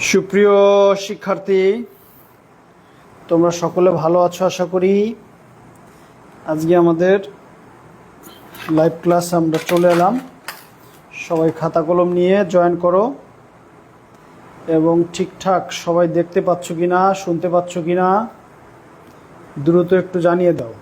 সুপ্রিয় শিক্ষার্থী, তোমরা সকলে ভালো আছো আশা করি। আজকে আমাদের লাইভ ক্লাস আমরা চলে এলাম। সবাই খাতা কলম নিয়ে জয়েন করো এবং ঠিকঠাক সবাই দেখতে পাচ্ছ কিনা, শুনতে পাচ্ছ কিনা দ্রুত একটু জানিয়ে দাও।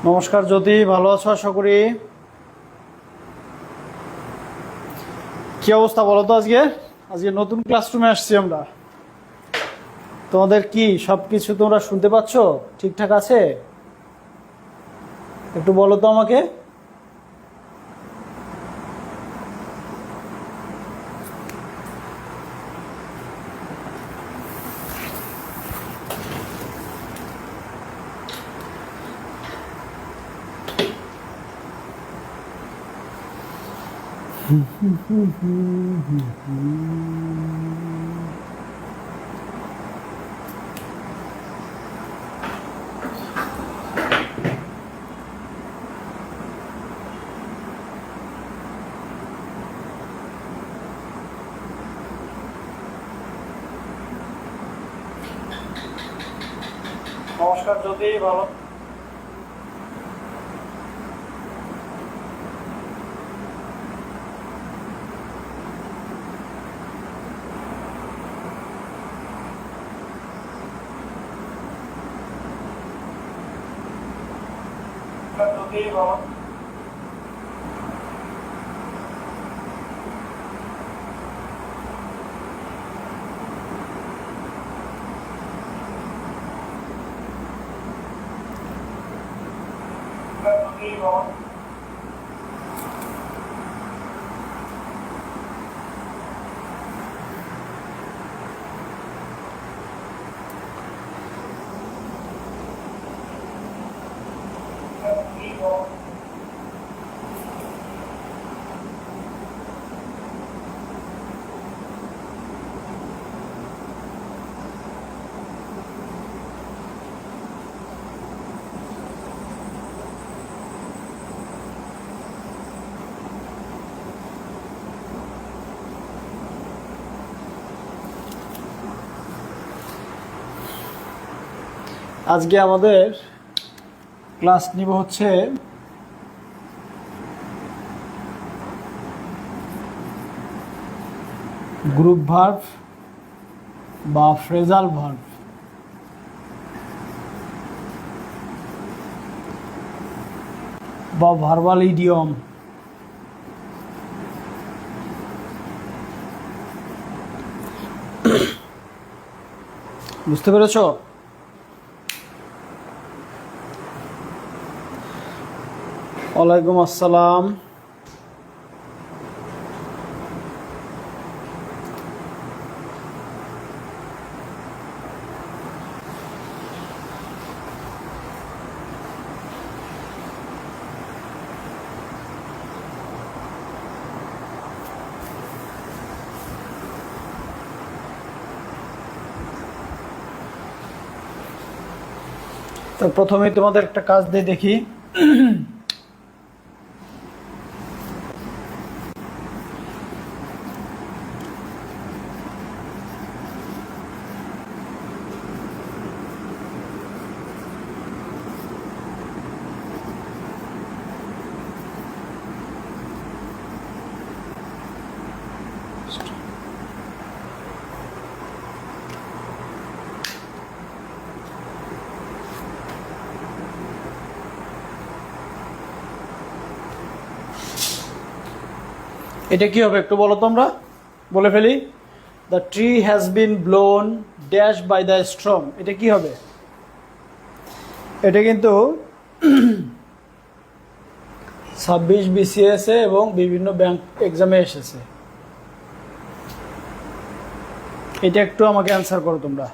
নমস্কার জ্যোতি, ভালো আছো আশা করি। কি অবস্থা বলো তো? আজকে নতুন ক্লাসরুমে আসছি আমরা। তোমাদের কি সব কিছু তোমরা শুনতে পাচ্ছ? ঠিকঠাক আছে? একটু বলো তো আমাকে। নমস্কার জ্যোতি, ভালো জ্যোতি, ভালো জ্যোতি, ভালো আজকে আমাদের ক্লাস নিব হচ্ছে গ্রুপ ভার্ব বা ফ্রেজাল ভার্ব। বা ভার্বাল ইডিয়ম। বুঝতে পেরেছো? ওয়ালাইকুম আসসালাম। তো প্রথমেই তোমাদের একটা কাজ দিয়ে দেখি। এটা কি হবে একটু বলো তোমরা, বলে ফেলি। The tree has been blown dash by the storm. এটা কি হবে? এটা কিন্তু 26 BCS এবং বিভিন্ন ব্যাংক এক্সামে এসেছে। এটা একটু আমাকে অ্যান্সার করো তোমরা।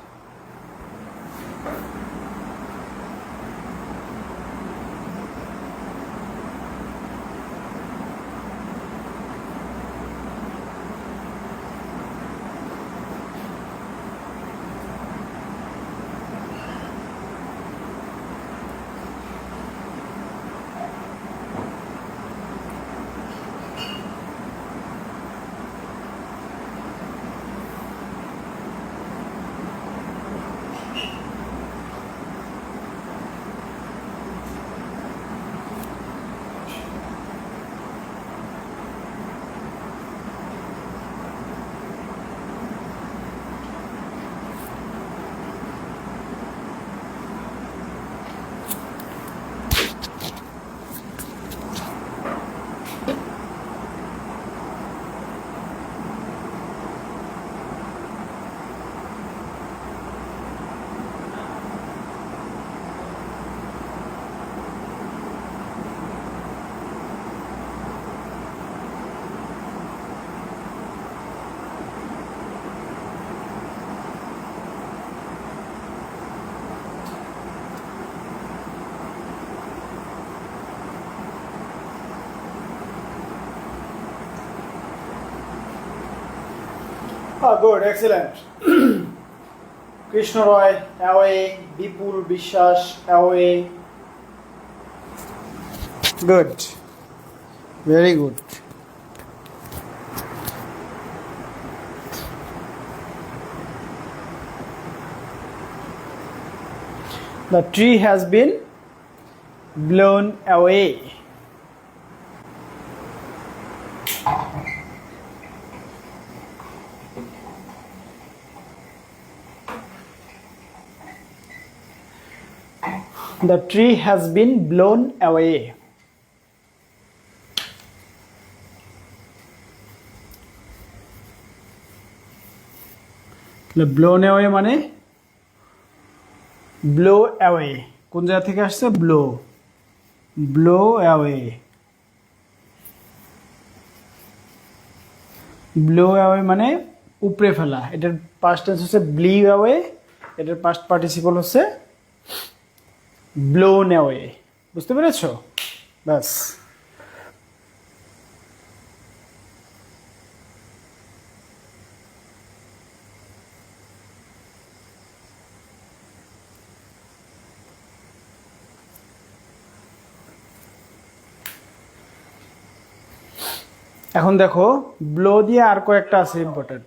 Good, excellent. Krishna Roy away, Bipul Biswas away. Good, very good. The tree has been blown away. The tree has been blown away. blown away মানে blow away কোন জায়গা থেকে আসছে? blow away। blow away মানে উপড়ে ফেলা। এটার পাস্ট টেন্স হচ্ছে blew away, এটার পাস্ট পার্টিসিপল হচ্ছে blown away। বুঝতে পেরেছো? বাস। এখন দেখো ব্লো দিয়ে আর কয়েকটা আছে ইম্পর্টেন্ট।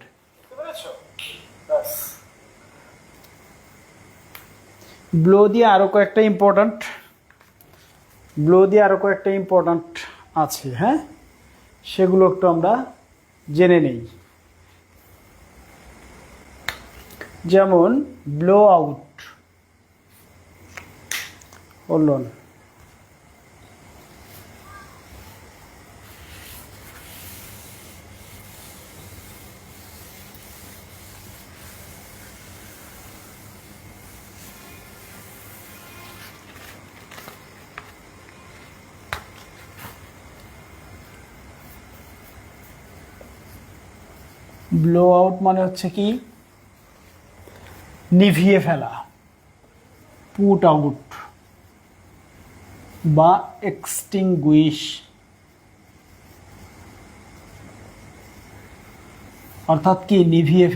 ব্লো দিয়ে আরো কয়েকটা ইম্পর্টেন্ট আছে, হ্যাঁ, সেগুলো একটু আমরা জেনে নেই। যেমন blow out, hold on. Blow out মানে হচ্ছে কি? নিভিয়ে ফেলা। পুট আউট বা এক্সটিংগুইশ অর্থাৎ কি? নিভিয়ে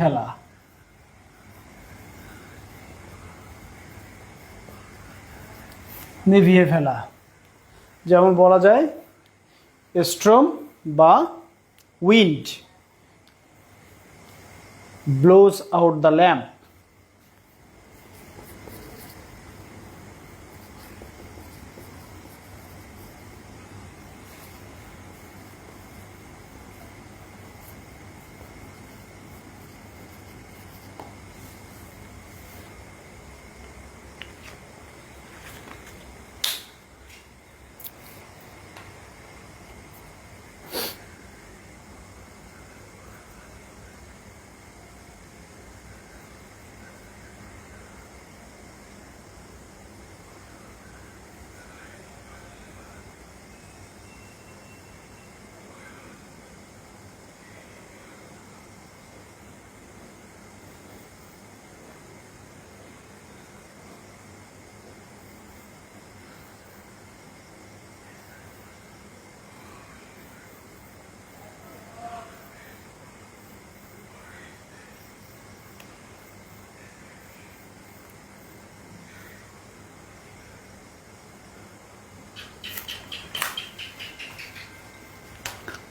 ফেলা। যেমন বলা যায় স্ট্রম বা wind blows out the lamp.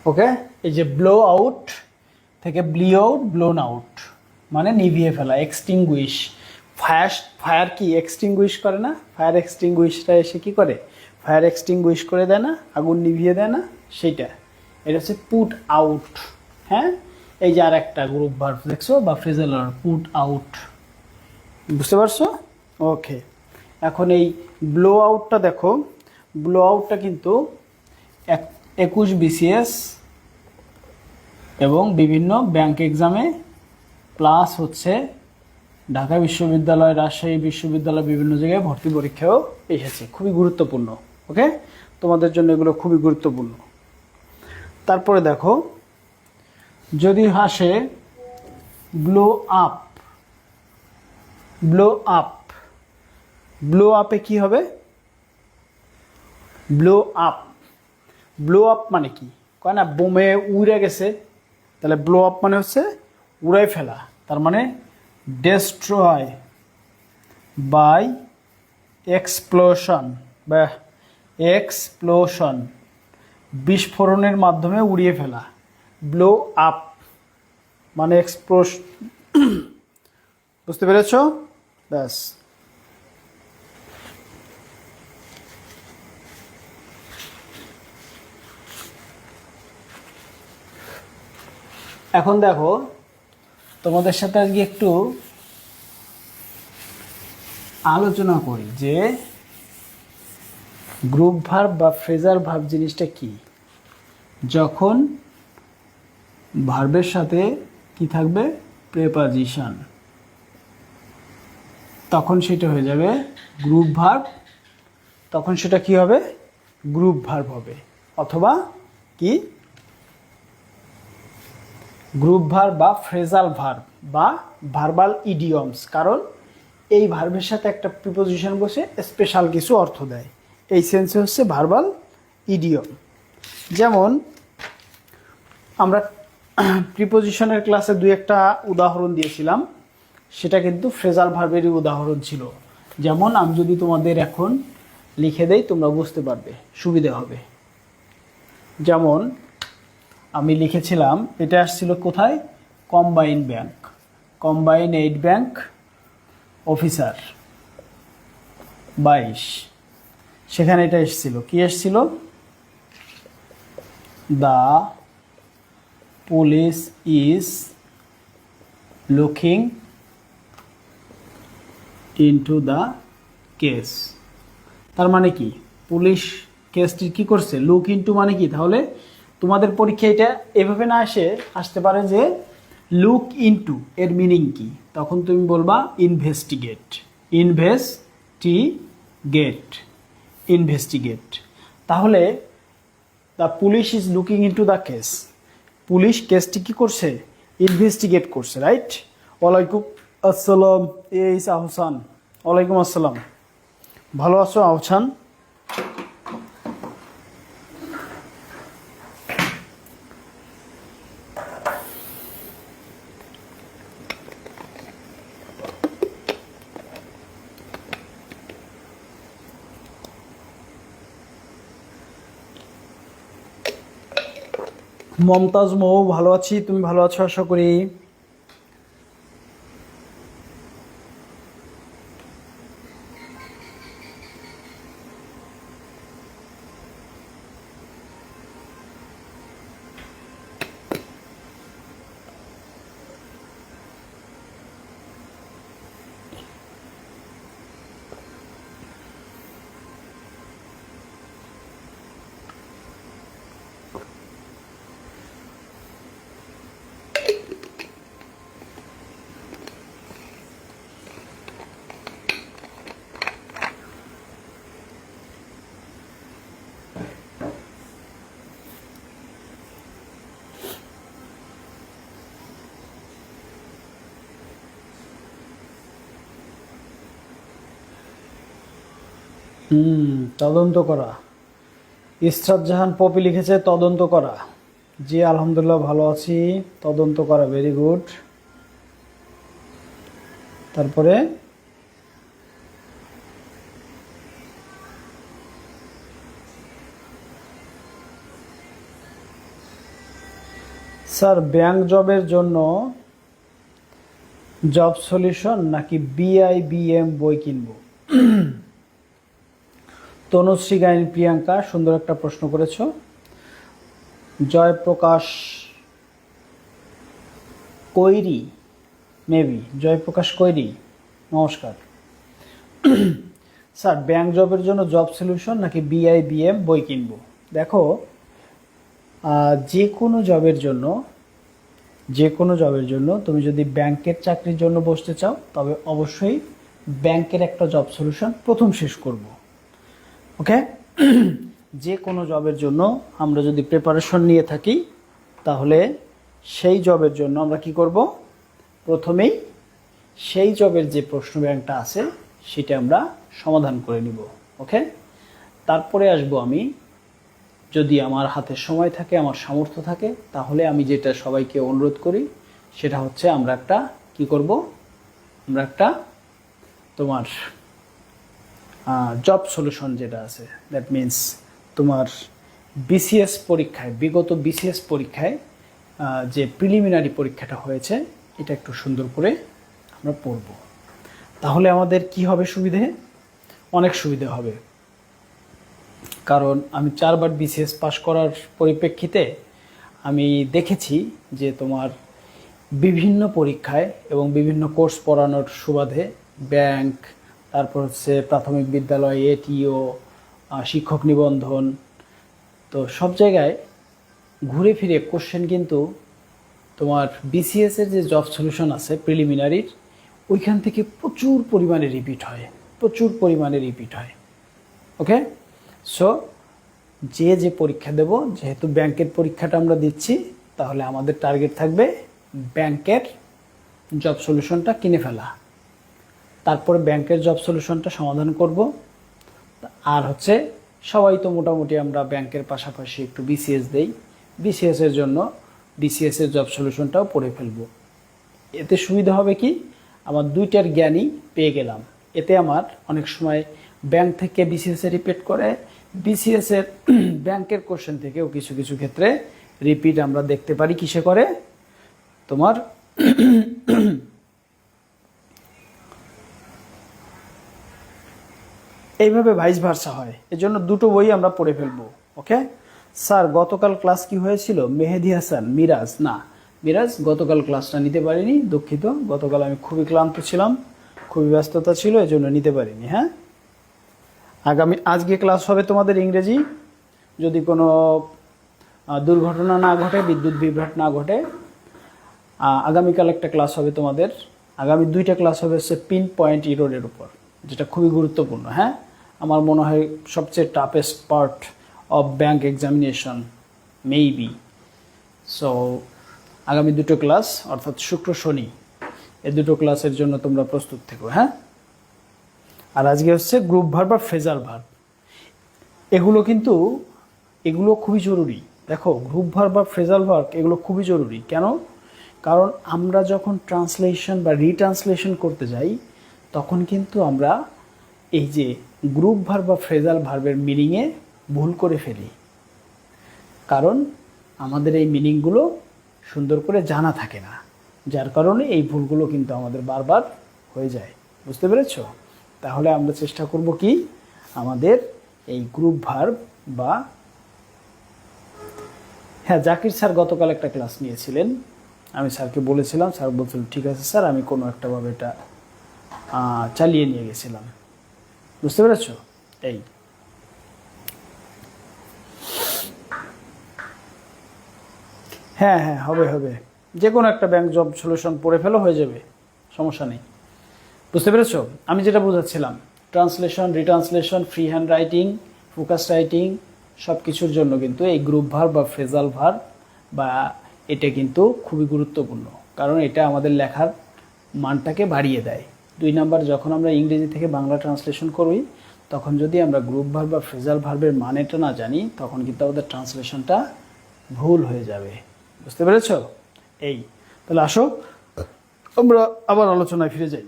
ওকে, এই যে ব্লো আউট থেকে ব্লোন আউট মানে নিভিয়ে ফেলা। এক্সটিংগুইশ, ফায়ার কি এক্সটিংগুইশ করে না? ফায়ার এক্সটিংগুইশটা এসে কি করে? ফায়ার এক্সটিংগুইশ করে দেয় না, আগুন নিভিয়ে দেয় না, সেইটা। এটা হচ্ছে পুট আউট। হ্যাঁ, এই যে আর একটা গ্রুপ ভার্ব দেখছো বা ফ্রেজাল ভার্ব, পুট আউট। বুঝতে পারছো? ওকে, এখন এই ব্লো আউটটা দেখো। ব্লো আউটটা কিন্তু 21 BCS এবং বিভিন্ন ব্যাংক এক্সামে প্লাস হচ্ছে ঢাকা বিশ্ববিদ্যালয়, রাজশাহী বিশ্ববিদ্যালয়, বিভিন্ন জায়গায় ভর্তি পরীক্ষাও এসেছে। খুবই গুরুত্বপূর্ণ। ওকে, তোমাদের জন্য এগুলো খুবই গুরুত্বপূর্ণ। তারপরে দেখো, যদি আসে ব্লো আপ, ব্লো আপে কি হবে? ব্লো আপ মানে কি? কয় না বোমে উড়ে গেছে, তাহলে ব্লো আপ মানে হচ্ছে উড়াই ফেলা, তার মানে ডেস্ট্রয় বাই এক্সপ্লোশন বা এক্সপ্লোশন, বিস্ফোরণের মাধ্যমে উড়িয়ে ফেলা। ব্লো আপ মানে এক্সপ্লোশন, বুঝতে পেরেছ? ব্যাস। এখন দেখো তোমাদের সাথে আজকে একটু আলোচনা করি যে গ্রুপ ভার্ব বা ফ্রেজাল ভার্ব জিনিসটা কি। যখন ভার্বের সাথে কি থাকবে, প্রেপজিশন, তখন সেটা হয়ে যাবে গ্রুপ ভার্ব, তখন সেটা কি হবে, গ্রুপ ভার্ব হবে, অথবা কি গ্রুপ ভার্ব বা ফ্রেজাল ভার্ব বা ভার্বাল ইডিয়মস। কারণ এই ভার্বের সাথে একটা প্রিপোজিশন বসে স্পেশাল কিছু অর্থ দেয়, এই সেন্সে হচ্ছে ভার্বাল ইডিয়ম। যেমন আমরা প্রিপোজিশনের ক্লাসে দুই একটা উদাহরণ দিয়েছিলাম, সেটা কিন্তু ফ্রেজাল ভার্বেরই উদাহরণ ছিল। যেমন আমি যদি তোমাদের এখন লিখে দেই তোমরা বুঝতে পারবে, সুবিধা হবে। যেমন আমি লিখেছিলাম, এটা আসছিল কোথায়, combine bank, combine aid bank officer 22, সেখানে এটা এসেছিল, কি এসেছিল, the police is looking into the case. তার মানে কি, পুলিশ কেসটি কি করছে, লুক ইনটু মানে কি, তাহলে তোমাদের পরীক্ষা এটা এভাবে না আসতে পারে যে লুক ইনটু এর মিনিং কি, তখন তুমি বলবা ইনভেস্টিগেট, ইনভেস্টিগেট, ইনভেস্টিগেট। তাহলে the police is looking into the case, police কেসটি কি করছে, ইনভেস্টিগেট করছে, রাইট? ওয়ালাইকুম আসসালাম, এই আহসান, ওয়ালাইকুম আসসালাম, ভালো আছো আহসান? মমতাজ মৌ, ভালো আছি, তুমি ভালো আছো আশা করি। তদন্ত করা, ইসরাত জাহান পপি লিখেছে তদন্ত করা। জি আলহামদুলিল্লাহ ভালো আছি, তদন্ত করা, ভেরি গুড। তারপরে স্যার ব্যাংক জবের জন্য জব সলিউশন নাকি বিআইবিএম বই কিনবো? তনুশ্রী গাইন প্রিয়াঙ্কা সুন্দর একটা প্রশ্ন করেছ। জয়প্রকাশ কৈরি, মেবি জয়প্রকাশ কৈরি, নমস্কার। স্যার ব্যাংক জবের জন্য জব সলিউশন নাকি বিআইবিএম বই কিনবো? দেখো, যে কোনো জবের জন্য তুমি যদি ব্যাংকের চাকরির জন্য বসতে চাও, তবে অবশ্যই ব্যাংকের একটা জব সলিউশন প্রথম শেষ করব, ওকে? যে কোনো জবের জন্য আমরা যদি প্রিপারেশন নিয়ে থাকি, তাহলে সেই জবের জন্য আমরা কি করব, প্রথমেই সেই জবের যে প্রশ্ন ব্যাংকটা আছে সেটা আমরা সমাধান করে নিব, ওকে? তারপরে আসবো আমি, যদি আমার হাতে সময় থাকে, আমার সামর্থ্য থাকে, তাহলে আমি যেটা সবাইকে অনুরোধ করি সেটা হচ্ছে আমরা একটা কি করব, আমরা একটা তোমার জব সলিউশন যেটা আছে, দ্যাট মিন্স তোমার বিসিএস পরীক্ষায়, বিগত বিসিএস পরীক্ষায় যে প্রিলিমিনারি পরীক্ষাটা হয়েছে এটা একটু সুন্দর করে আমরা পড়ব। তাহলে আমাদের কি হবে সুবিধে, অনেক সুবিধে হবে। কারণ আমি 4বার বিসিএস পাশ করার পরিপ্রেক্ষিতে আমি দেখেছি যে তোমার বিভিন্ন পরীক্ষায় এবং বিভিন্ন কোর্স পড়ানোর সুবাদে ব্যাংক, তারপর হচ্ছে প্রাথমিক বিদ্যালয়, এটিও, শিক্ষক নিবন্ধন, তো সব জায়গায় ঘুরে ফিরে কোশ্চেন কিন্তু তোমার বিসিএসের যে জব সলিউশন আছে প্রিলিমিনারির, ওইখান থেকে প্রচুর পরিমাণে রিপিট হয়, প্রচুর পরিমাণে রিপিট হয়। ওকে, সো যে পরীক্ষা দেব, যেহেতু ব্যাংকের পরীক্ষাটা আমরা দিচ্ছি, তাহলে আমাদের টার্গেট থাকবে ব্যাংকের জব সলিউশনটা কিনে ফেলা, তারপরে ব্যাংকের জব সলিউশনটা সমাধান করব। আর হচ্ছে সবাই তো মোটামুটি আমরা ব্যাংকের পাশাপাশি একটু বিসিএস দেই, বিসিএসের জন্য বিসিএসের জব সলিউশনটাও পড়ে ফেলব। এতে সুবিধা হবে কি, আমার দুইটার জ্ঞানই পেয়ে গেলাম। এতে আমার অনেক সময় ব্যাংক থেকে বিসিএসে রিপিট করে, বিসিএসের ব্যাংকের কোশ্চেন থেকেও কিছু কিছু ক্ষেত্রে রিপিট আমরা দেখতে পারি। কিসে করে, তোমার এইভাবে ভাইস ভার্সা হয়। এজন্য দুটো বই আমরা পড়ে ফেলবো। ওকে স্যার, গতকাল ক্লাস কি হয়েছিল? মেহেদি হাসান, মিরাজ, না মিরাজ গতকাল ক্লাসটা নিতে পারিনি, দুঃখিত। গতকাল আমি খুবই ক্লান্ত ছিলাম, খুবই ব্যস্ততা ছিল, এজন্য নিতে পারিনি। হ্যাঁ, আজকে ক্লাস হবে তোমাদের ইংরেজি, যদি কোনো দুর্ঘটনা না ঘটে, বিদ্যুৎ বিভ্রাট না ঘটে। আগামীকাল একটা ক্লাস হবে তোমাদের, আগামী 2টা ক্লাস হবে হচ্ছে পিন পয়েন্ট ইরোরের উপর, যেটা খুবই গুরুত্বপূর্ণ। হ্যাঁ, আমার মনে হয় সবচেয়ে toughest part of bank examination maybe. So আগামী 2টো ক্লাস, অর্থাৎ শুক্র শনি, এই 2টো ক্লাসের জন্য তোমরা প্রস্তুত থেকো। হ্যাঁ, আর আজকে হচ্ছে গ্রুপ ভার্ব বা ফ্রেজাল ভার্ব। এগুলো খুবই জরুরি। দেখো, গ্রুপ ভার্ব বা ফ্রেজাল ভার্ব এগুলো খুবই জরুরি। কেন? কারণ আমরা যখন ট্রান্সলেশন বা রিট্রান্সলেশন করতে যাই, তখন কিন্তু আমরা এই যে গ্রুপ ভার্ব বা ফ্রেজাল ভার্বের মিনিংয়ে ভুল করে ফেলি। কারণ আমাদের এই মিনিংগুলো সুন্দর করে জানা থাকে না, যার কারণে এই ভুলগুলো কিন্তু আমাদের বারবার হয়ে যায়। বুঝতে পেরেছো? তাহলে আমরা চেষ্টা করব কি, আমাদের এই গ্রুপ ভার্ব বা, হ্যাঁ জাকির স্যার গতকাল একটা ক্লাস নিয়েছিলেন, আমি স্যারকে বলেছিলাম, স্যার বলছিলেন ঠিক আছে স্যার, আমি কোনো একটাভাবে এটা চালিয়ে নিয়ে গেছিলাম। বুঝতে পেরেছো? এই হ্যাঁ হ্যাঁ, হবে, যে কোনো একটা ব্যাংক জব সলিউশন পড়ে ফেলো, হয়ে যাবে, সমস্যা নেই। বুঝতে পেরেছো? আমি যেটা বোঝাচ্ছিলাম, translation, retranslation, free hand writing, focus writing, সব কিছুর জন্য কিন্তু এই গ্রুপ ভার্ব বা ফ্রেজাল ভার্ব বা এটা কিন্তু খুবই গুরুত্বপূর্ণ। কারণ এটা আমাদের লেখার মানটাকে বাড়িয়ে দেয়। 2 নাম্বার, যখন আমরা ইংরেজি থেকে বাংলা ট্রান্সলেশন করি, তখন যদি আমরা গ্রুপ ভার্ব বা ফ্রেজাল ভার্বের মানেটা না জানি, তখন কিন্তু আমাদের ট্রান্সলেশনটা ভুল হয়ে যাবে। বুঝতে পেরেছো? এই তাহলে আসো আমরা আবার আলোচনায় ফিরে যাই।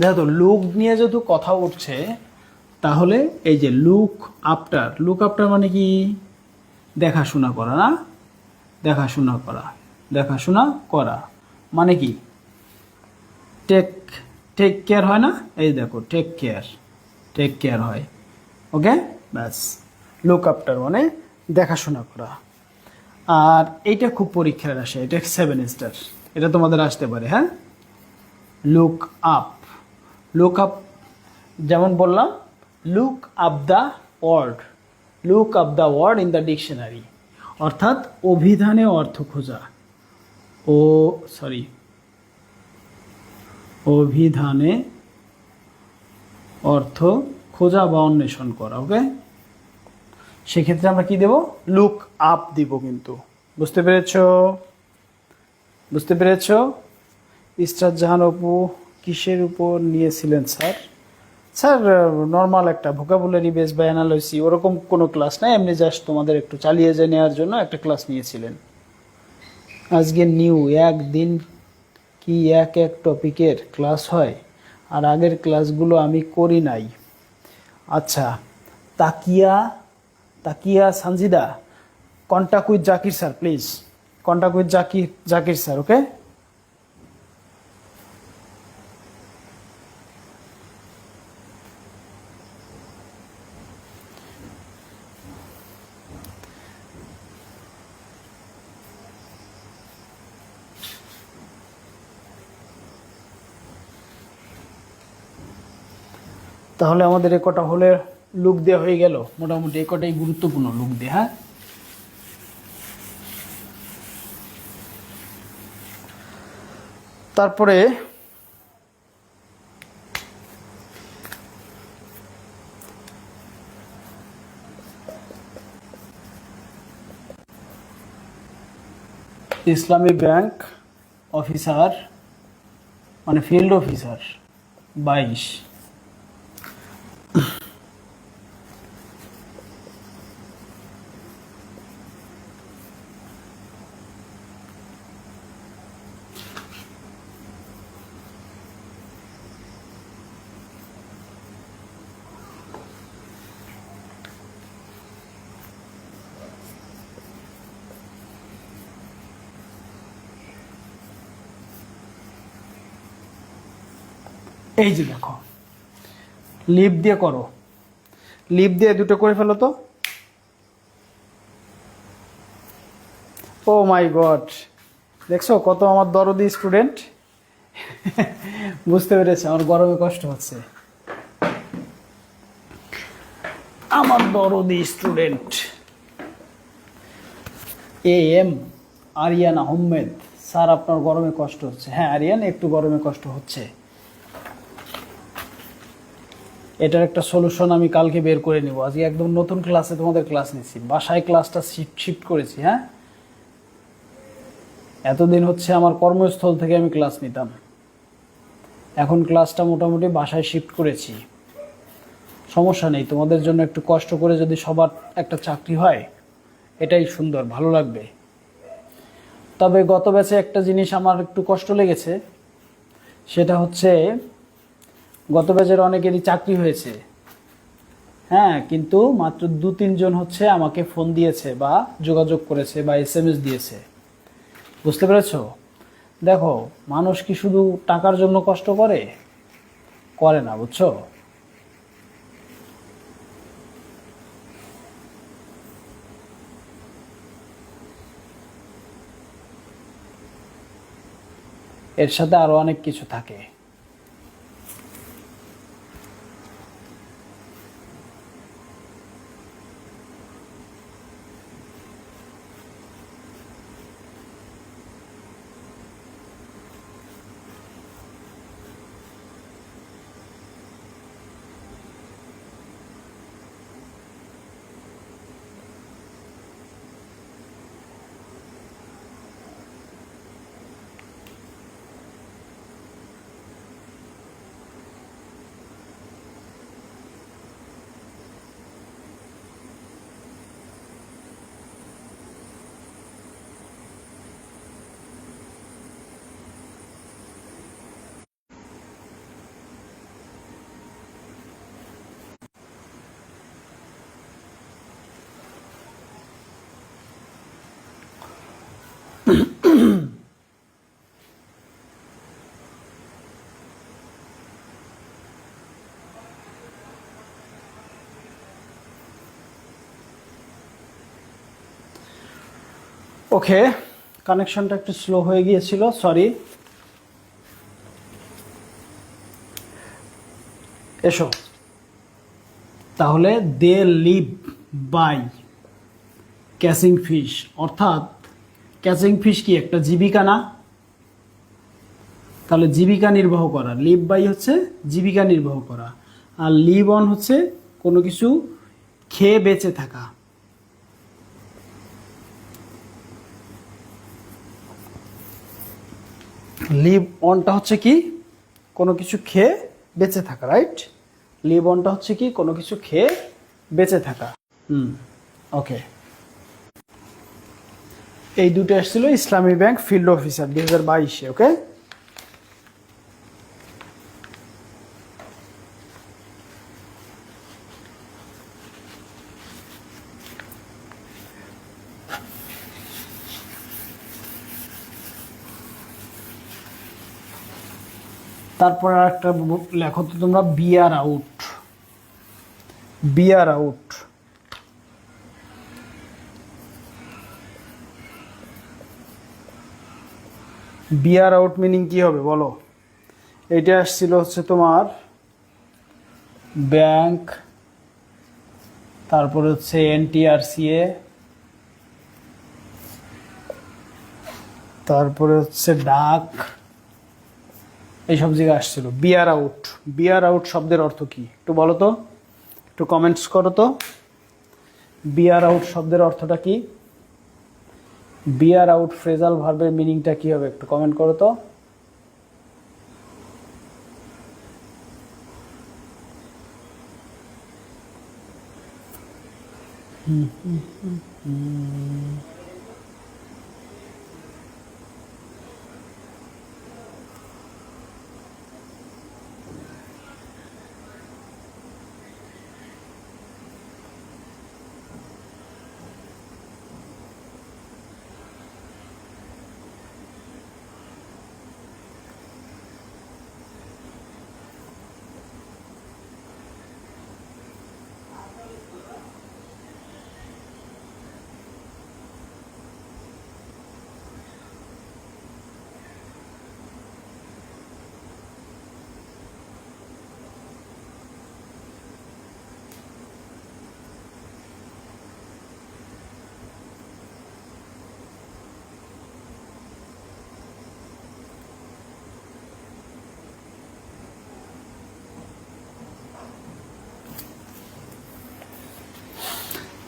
দেখো, লুক নিয়ে যেহেতু কথা উঠছে, তাহলে এই যে লুক আফটার মানে কি? দেখাশোনা করা, না? দেখাশোনা করা মানে কি? টেক কেয়ার হয় না? এই দেখো, টেক কেয়ার হয়। ওকে, ব্যাস, লুক আফটার মানে দেখাশোনা করা। আর এইটা খুব পরীক্ষার আসে, এটা 7 স্টার, এটা তোমাদের আসতে পারে। হ্যাঁ, লুক আপ, যেমন বললাম, look up the word in the dictionary, অর্থাৎ অভিধানে অর্থ খোঁজা। অভিধানে অর্থ খোঁজা বা অন্বেষণ করা। ওকে, সেক্ষেত্রে আমরা কি দেব? লুক আপ দিব কিন্তু। বুঝতে পেরেছো? ইসরাত জাহান অপু কিসের উপর নিয়েছিলেন স্যার? নর্মাল একটা ভোকাবুলারি বেস বা অ্যানালাইসি, ওরকম কোনো ক্লাস নাই, এমনি জাস্ট তোমাদের একটু চালিয়ে নেওয়ার জন্য একটা ক্লাস নিয়েছিলেন। আজকে নিউ একদিন কি এক এক টপিকের ক্লাস হয়, আর আগের ক্লাসগুলো আমি করি নাই। আচ্ছা, Takia Takia Sanjida, contact with Zakir sir please, contact with Zakir sir, okay. তাহলে আমাদের এ কটা হলে লুক দেওয়া হয়ে গেল, মোটামুটি এ কটাই গুরুত্বপূর্ণ লুক দিয়ে। হ্যাঁ, তারপরে ইসলামী ব্যাংক অফিসার মানে ফিল্ড অফিসার 22। এই যে দেখো, লিপ দিয়ে করো, লিপ দিয়ে দুটো করে ফেলো তো। ও মাই গড, দেখছো কত আমার দরদি স্টুডেন্ট। বুঝতে পেরেছে আমার গরমে কষ্ট হচ্ছে। আমার দরদি student M Ariyan Ahmed sir, আপনার গরমে কষ্ট হচ্ছে। হ্যাঁ আরিয়ান, একটু গরমে কষ্ট হচ্ছে। এটার একটা সলিউশন আমি কালকে বের করে নিব। আজকে একদম নতুন ক্লাসে তোমাদের ক্লাস নিচ্ছি, বাসায় ক্লাসটা শিফট করেছি। হ্যাঁ, এতদিন হচ্ছে আমার কর্মস্থল থেকে আমি ক্লাস নিতাম, এখন ক্লাসটা মোটামুটি বাসায় শিফট করেছি। সমস্যা নেই, তোমাদের জন্য একটু কষ্ট করে যদি সবার একটা চাকরি হয় এটাই সুন্দর, ভালো লাগবে। তবে গত ব্যাচে একটা জিনিস আমার একটু কষ্ট লেগেছে, সেটা হচ্ছে গত ব্যাচের অনেকেরই চাকরি হয়েছে, হ্যাঁ, কিন্তু মাত্র 2-3 জন হচ্ছে আমাকে ফোন দিয়েছে বা যোগাযোগ করেছে বা SMS দিয়েছে। বুঝতে পেরেছো? দেখো, মানুষ কি শুধু টাকার জন্য কষ্ট করে না, বুঝছো? এর সাথে আরো অনেক কিছু থাকে। ওকে, কানেকশনটা একটু স্লো হয়ে গিয়েছিল, সরি। এসো তাহলে, they live by catching fish, অর্থাৎ ক্যাচিং ফিশ কি একটা জীবিকা না? তাহলে জীবিকা নির্বাহ করা, লিভ বাই হচ্ছে জীবিকা নির্বাহ করা, আর লিভ অন হচ্ছে কোনো কিছু খেয়ে বেঁচে থাকা। লিভ অনটা হচ্ছে কি? কোনো কিছু খেয়ে বেঁচে থাকা, রাইট? লিভ অনটা হচ্ছে কি? কোনো কিছু খেয়ে বেঁচে থাকা। ওকে, এই দুটো আসছিল ইসলামী ব্যাংক ফিল্ড অফিসার 2022-এ। ওকে, তারপর আর একটা লেখো তো তোমরা, বিয়ার আউট। বিয়ার আউট বিয়ার আউট মিনিং কি হবে বলো? এটা আসছিল হচ্ছে তোমার ব্যাংক, তারপরে হচ্ছে NTRCA, তারপরে হচ্ছে ডাক, এইসব জায়গায় আসছিল বিয়ার আউট। বিয়ার আউট শব্দের অর্থ কি একটু বলো তো, একটু কমেন্টস করো তো। বিয়ার আউট শব্দের অর্থটা কি? বিয়ার আউট ফ্রেজাল ভার্বের মিনিংটা কি হবে একটু কমেন্ট করো তো।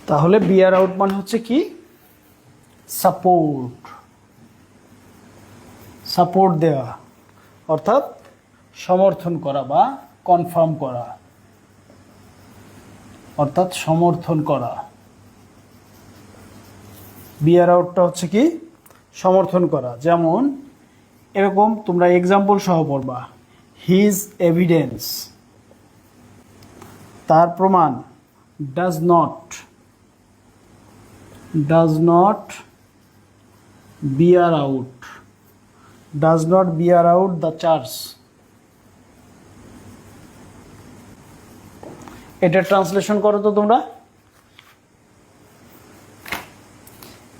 তাহলে বিয়ার আউট মানে হচ্ছে কি? সাপোর্ট, সাপোর্ট দেওয়া, অর্থাৎ সমর্থন করা বা কনফার্ম করা, অর্থাৎ সমর্থন করা। বিয়ার আউটটা হচ্ছে কি? সমর্থন করা। যেমন এরকম তোমরা এক্সাম্পল সহ পড়বা, হিজ এভিডেন্স, তার প্রমাণ, does not bear out, does not bear out the charge। এটা ট্রান্সলেশন করো তো তোমরা,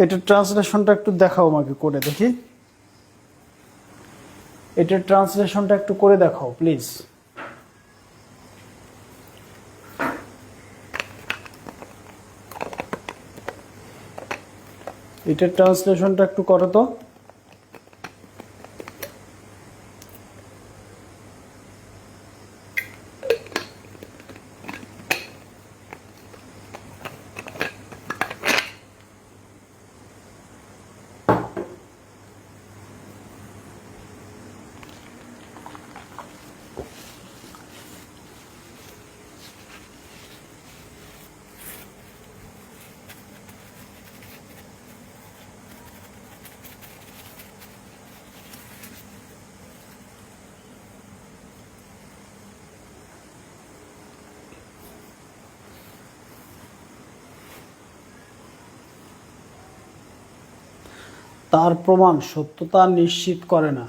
এটার ট্রান্সলেশনটা একটু দেখাও আমাকে করে দেখি, এটার ট্রান্সলেশনটা একটু করে দেখাও প্লিজ। এটার ট্রান্সলেশনটা একটু করো তো। তার প্রমাণ সত্যতা নিশ্চিত করে না।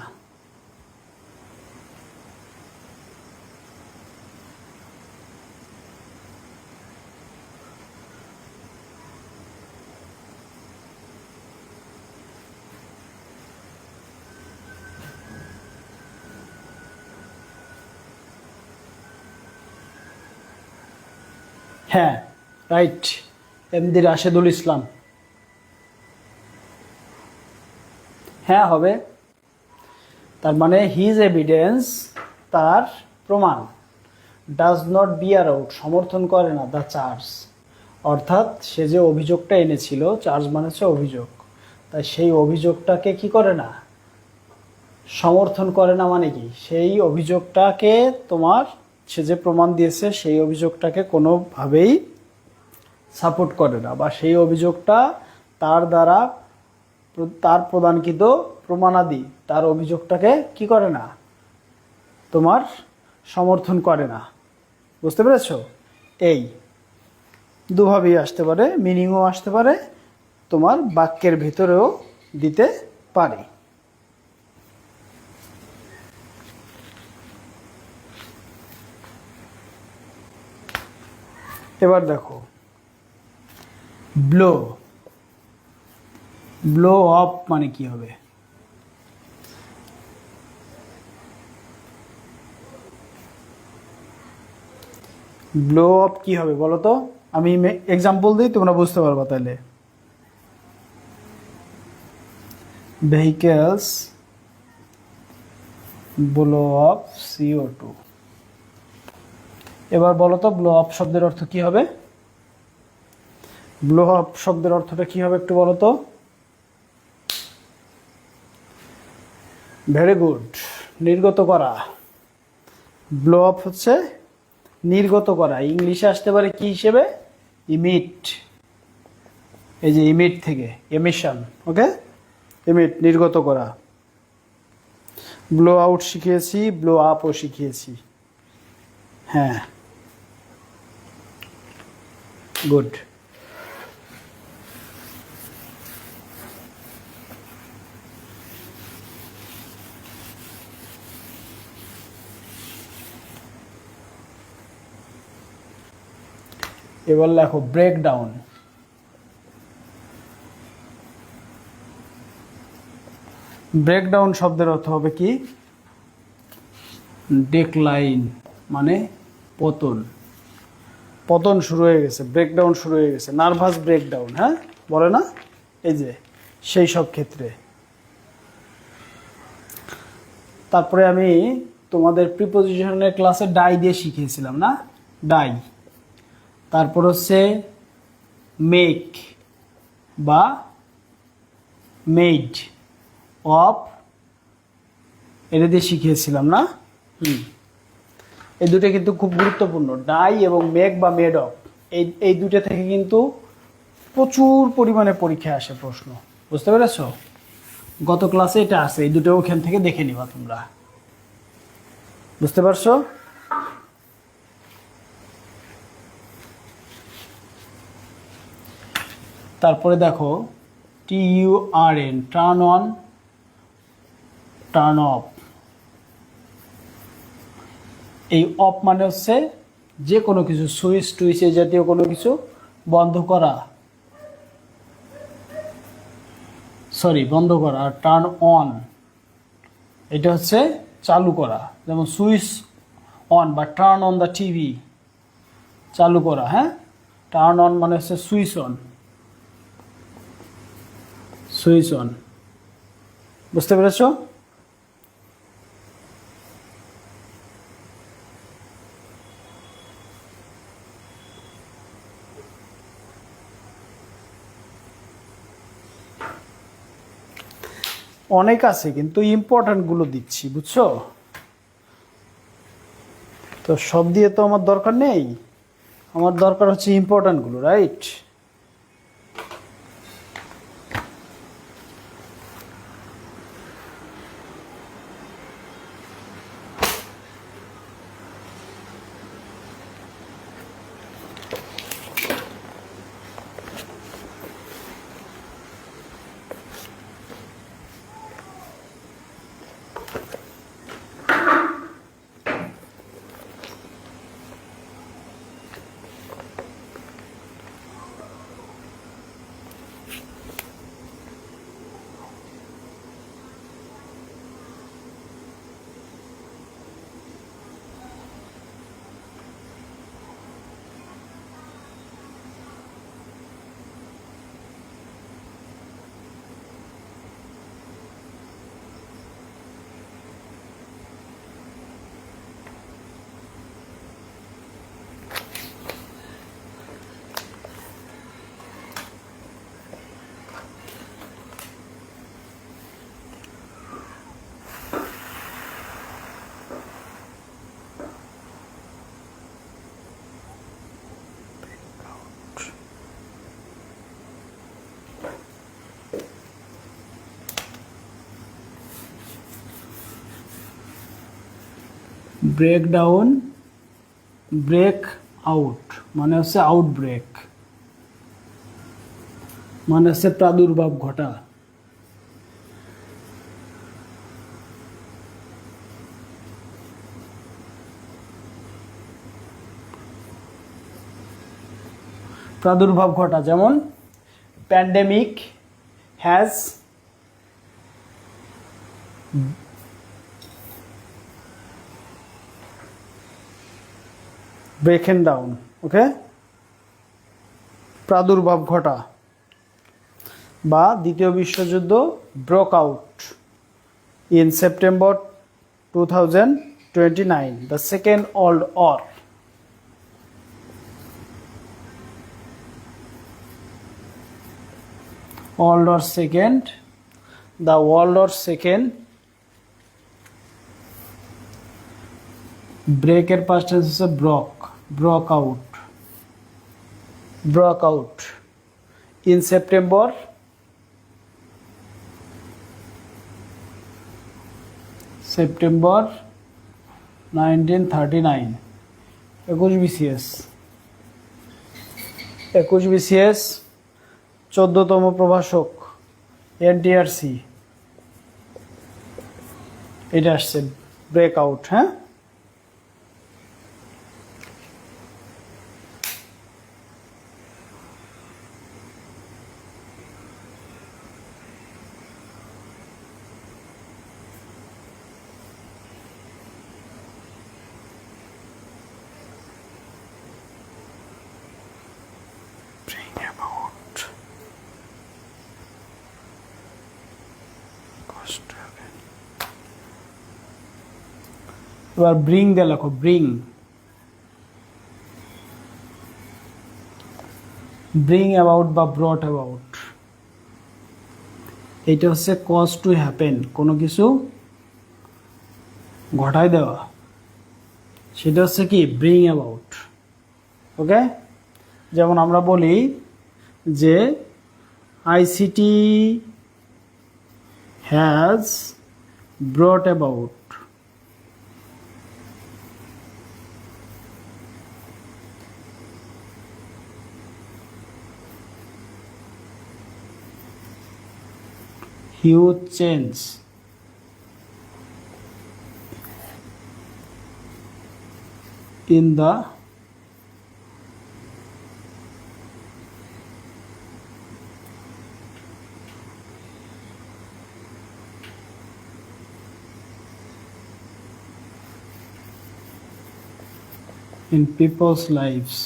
হ্যাঁ, রাইট, এমডি রাশেদুল ইসলাম। হ্যাঁ হবে। তার মানে হিজ এভিডেন্স, তার প্রমাণ, ডাজ নট বিয়ার আউট, সমর্থন করে না, দ্য চার্জ, অর্থাৎ সে যে অভিযোগটা এনেছিল, চার্জ মানে হচ্ছে অভিযোগ, তাই সেই অভিযোগটাকে কি করে না, সমর্থন করে না। মানে কি, সেই অভিযোগটাকে তোমার, সে যে প্রমাণ দিয়েছে সেই অভিযোগটাকে কোনোভাবেই সাপোর্ট করে না, বা সেই অভিযোগটা তার দ্বারা তার প্রদানকৃত প্রমাণাদি তার অভিযোগটাকে কি করে না, তোমার সমর্থন করে না। বুঝতে পেরেছো? এই দুভাবেই আসতে পারে, মিনিংও আসতে পারে, তোমার বাক্যের ভিতরেও দিতে পারে। এবার দেখো ব্লো, ব্লো অফ মানে কি হবে? ব্লো অফ কি হবে বলো তো? আমি এক্সাম্পল দিই, তোমরা বুঝতে পারবা তাহলে। Vehicles blow off CO2। এবার বলো তো ব্লো অফ শব্দের অর্থ কি হবে? ব্লো অফ শব্দের অর্থটা কি হবে একটু বলো তো? ভেরি গুড, নির্গত করা। ব্লো অফ হচ্ছে নির্গত করা। ইংলিশে আসতে পারে কি হিসেবে? ইমিট। এই যে ইমিট থেকে এমিশন, ওকে, ইমিট নির্গত করা। ব্লো আউট শিখিয়েছি, ব্লো আপও শিখিয়েছি। হ্যাঁ, গুড। এবার লেখো ব্রেকডাউন। ব্রেকডাউন শব্দের অর্থ হবে কি? ডিক্লাইন মানে পতন। পতন শুরু হয়ে গেছে, ব্রেকডাউন শুরু হয়ে গেছে, নার্ভাস ব্রেকডাউন, হ্যাঁ বলে না? এই যে সেই সব ক্ষেত্রে। তারপরে আমি তোমাদের প্রিপোজিশনের ক্লাসে ডাই দিয়ে শিখিয়েছিলাম না? ডাই। তারপর হচ্ছে মেক বা মেড অফ, এটা দিয়ে শিখিয়েছিলাম না? এই দুটো কিন্তু খুব গুরুত্বপূর্ণ, ডাই এবং মেক বা মেড অফ। এই দুটো থেকে কিন্তু প্রচুর পরিমাণে পরীক্ষায় আসে প্রশ্ন। বুঝতে পেরেছ? গত ক্লাসে এটা আছে, এই দুটো ওখান থেকে দেখে নিবা তোমরা। বুঝতে পারছো? তারপরে দেখো TURN, turn on, turn off. এই অফ মানে হচ্ছে যে কোনো কিছু, সুইচ টুইচ এই জাতীয় কোনো কিছু বন্ধ করা, বন্ধ করা। আর টার্ন অন এটা হচ্ছে চালু করা, যেমন সুইচ অন বা টার্ন অন দ্য টিভি, চালু করা। হ্যাঁ, টার্ন অন মানে হচ্ছে সুইচ অন, সুইচ অন। বুঝতে পেরেছো? অনেক আছে কিন্তু ইম্পর্টেন্ট গুলো দিচ্ছি, বুঝছো? তো সব দিয়ে তো আমার দরকার নেই, আমার দরকার হচ্ছে ইম্পর্টেন্ট গুলো, right? Break down, break out মানে হচ্ছে আউটব্রেক, মানে হচ্ছে প্রাদুর্ভাব ঘটা। প্রাদুর্ভাব ঘটা, যেমন pandemic has broken down. Okay, প্রাদুর্ভাব ঘটা। বা দ্বিতীয় বিশ্বযুদ্ধ broke out in September 2029, the second world war. World War Second, the World War Second, ব্রেকের past tense হচ্ছে broke out in September 1939। 21 BCS 14তম প্রভাষক এনটিআরসি, এটা আসছে ব্রেক আউট। হ্যাঁ, এবার ব্রিং দিয়ে লেখো, ব্রিং অ্যাবাউট বা ব্রট অ্যাবাউট। এটা হচ্ছে কজ টু হ্যাপেন, কোনো কিছু ঘটায় দেওয়া, সেটা হচ্ছে কি ব্রিং অ্যাবাউট। ওকে, যেমন আমরা বলি যে ICT has brought about huge change in the in people's lives,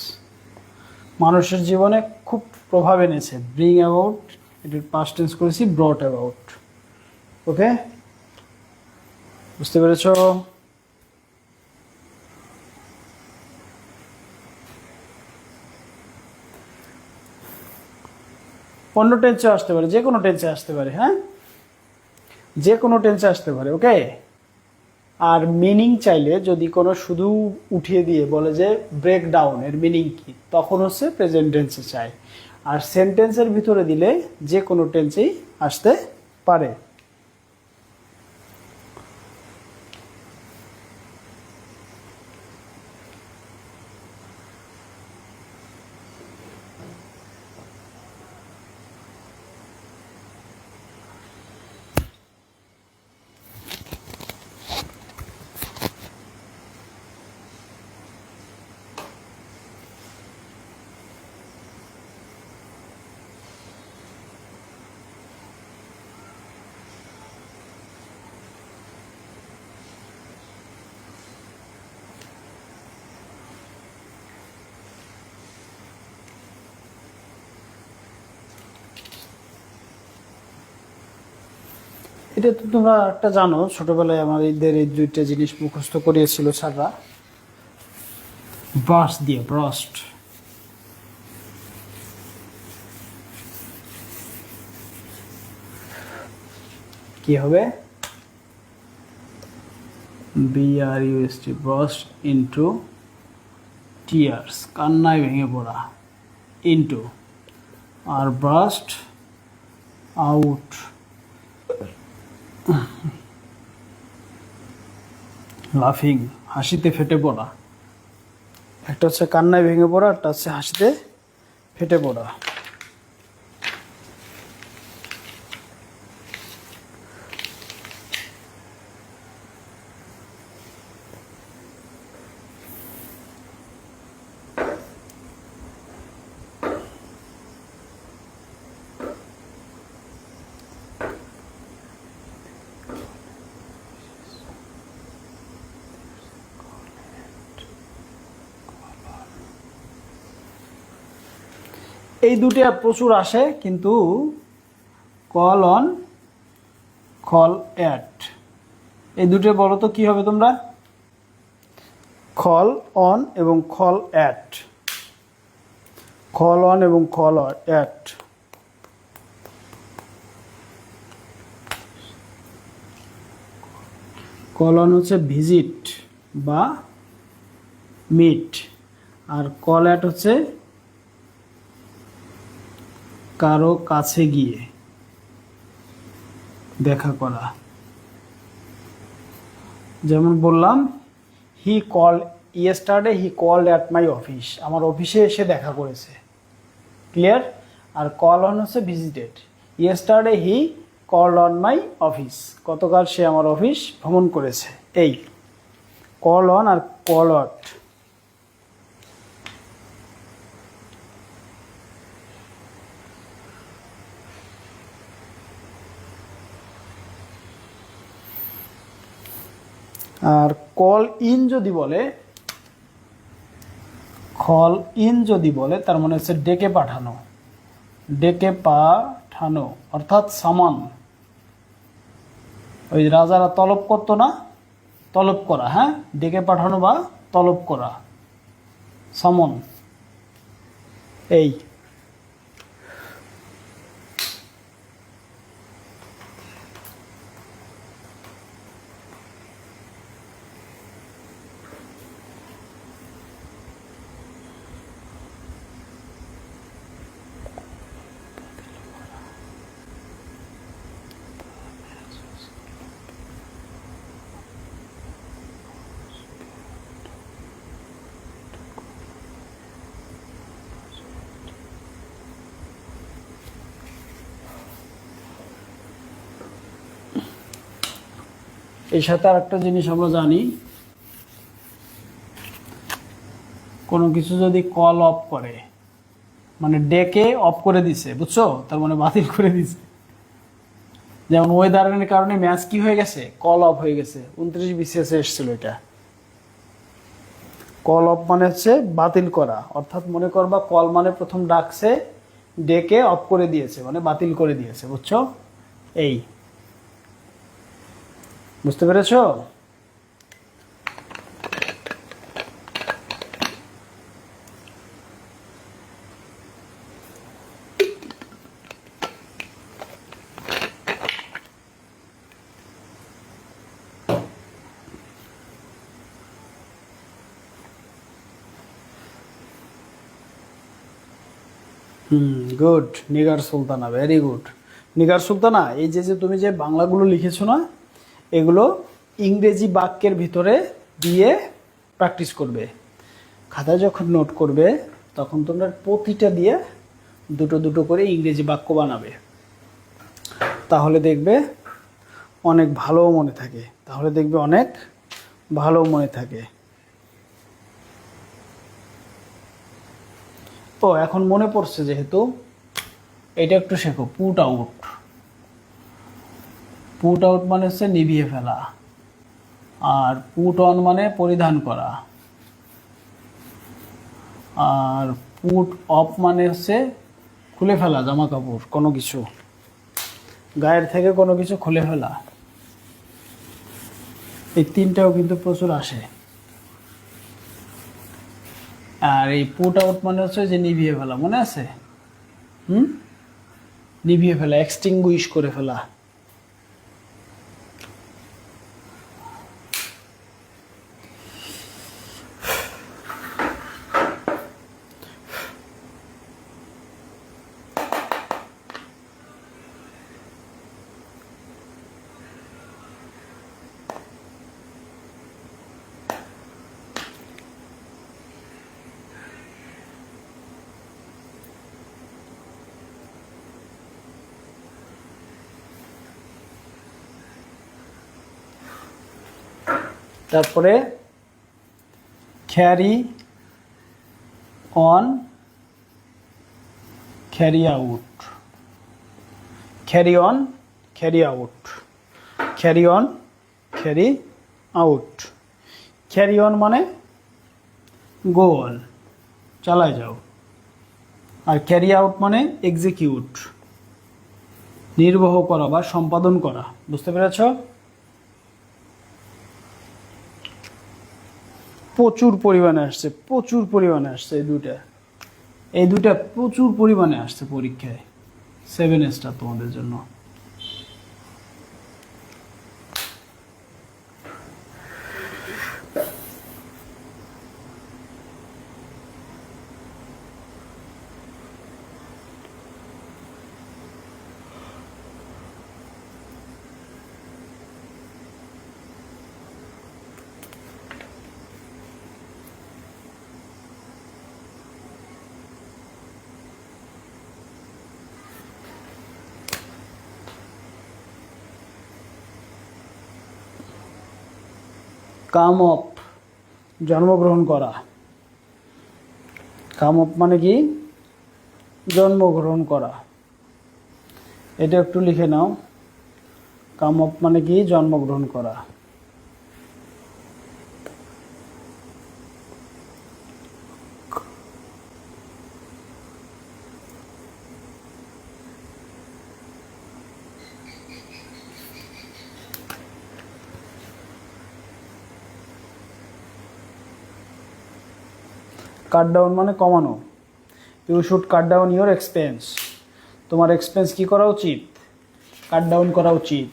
মানুষের জীবনে খুব প্রভাব এনেছে। ব্রিং অ্যাবাউট, এটার পাস্ট টেন্স করেছি ব্রট অ্যাবাউট। ওকে, বুঝতে পেরেছো? অন্য টেন্সে আসতে পারে, যে কোনো টেন্সে আসতে পারে। হ্যাঁ, যে কোনো টেন্সে আসতে পারে। ওকে, আর মিনিং চাইলে যদি কোনো শুধু উঠিয়ে দিয়ে বলে যে ব্রেক ডাউন এর মিনিং কি, তখন হচ্ছে প্রেজেন্ট টেন্সে চাই। আর সেন্টেন্সের ভিতরে দিলে যে কোনো টেন্সেই আসতে পারে। এটা তো তোমরা একটা জানো, ছোটবেলায় আমাদের এই দুইটা জিনিস মুখস্থ করিয়েছিল স্যাররা, ব্রাশ দিয়ে, ব্রাস্ট। কি হবে? BRUST, ব্রাস্ট ইনটু টিয়ার্স, কান্নায় ভেঙে পড়া, ইনটু, আর ব্রাস্ট আউট লাফিং, হাসিতে ফেটে পড়া। একটা হচ্ছে কান্নায় ভেঙে পড়া, একটা হচ্ছে হাসিতে ফেটে পড়া। এই দুটো প্রচুর আসে, কিন্তু কল অন, কল অ্যাট, এই দুটো বলো তো কি হবে তোমরা? কল অন এবং কল অ্যাট, কল অন এবং কল অ্যাট। কল অন হচ্ছে ভিজিট বা মিট, আর কল অ্যাট হচ্ছে কারো কাছে গিয়ে দেখা করা। যেমন বললাম, he call yesterday, he called at my office, আমার অফিসে এসে দেখা করেছে। ক্লিয়ার? আর কল অন হচ্ছে visited. Yesterday he called on my office, গতকাল সে আমার অফিস ভ্রমণ করেছে। এই কল অন আর কল অট। আর কল ইন যদি বলে, কল ইন যদি বলে তার মানে হচ্ছে ডেকে পাঠানো, ডেকে পাঠানো অর্থাৎ সামান। ওই রাজারা তলব করতো না, তলব করা, হ্যাঁ, ডেকে পাঠানো বা তলব করা, সামন। এই এর সাথে আর একটা জিনিস আমরা জানি, কোনো কিছু যদি কল অফ করে, মানে ডেকে অফ করে দিছে, বুঝছো, তার মানে বাতিল করে দিছে। যেমন ওয়েদারের কারণে ম্যাচ কি হয়ে গেছে, কল অফ হয়ে গেছে, 29 BCS এসেছিল এটা। কল অফ মানে হচ্ছে বাতিল করা, অর্থাৎ মনে করবা কল মানে প্রথম ডাকছে, ডেকে অফ করে দিয়েছে, মানে বাতিল করে দিয়েছে, বুঝছো? এই বুঝতে পেরেছো? Good. Nigar Sultana, very good. Nigar Sultana, এই যে যে তুমি যে বাংলাগুলো লিখেছো না, এগুলো ইংরেজি বাক্যের ভিতরে দিয়ে প্র্যাকটিস করবে। খাতায় যখন নোট করবে তখন তোমরা প্রতিটা দিয়ে দুটো দুটো করে ইংরেজি বাক্য বানাবে, তাহলে দেখবে অনেক ভালো মনে থাকে, তাহলে দেখবে অনেক ভালো মনে থাকে। তো এখন মনে পড়ছে, যেহেতু এটা একটু শেখো, পুট আউট। পুট আউট মানে হচ্ছে নিভিয়ে ফেলা, আর পুট অন মানে পরিধান করা, আর পুট অফ মানে হচ্ছে খুলে ফেলা, জামা কাপড়, কোনো কিছু গায়ের থেকে কোনো কিছু খুলে ফেলা। এই তিনটাও কিন্তু প্রচুর আসে। আর এই পুট আউট মানে হচ্ছে যে নিভিয়ে ফেলা, মনে আছে? নিভিয়ে ফেলা, এক্সটিংগুইশ করে ফেলা। তারপরে carry on, carry out, carry on, carry out, carry on, carry out. Carry on মানে গো অন, চালায় যাও। আর ক্যারি আউট মানে এক্সিকিউট, নির্বাহ করা বা সম্পাদন করা। বুঝতে পেরেছ? প্রচুর পরিমাণে আসছে, প্রচুর পরিমাণে আসছে এই দুইটা প্রচুর পরিমাণে আসছে পরীক্ষায়। 7 স্টার তোমাদের জন্য। কাম অফ, জন্মগ্রহণ করা। কাম অফ মানে কি? জন্মগ্রহণ করা। এটা একটু লিখে নাও। কাম অফ মানে কি? জন্মগ্রহণ করা। কাট ডাউন মানে কমানো। You should cut down your expense. তোমার এক্সপেন্স কি করা উচিত? কাট ডাউন করা উচিত।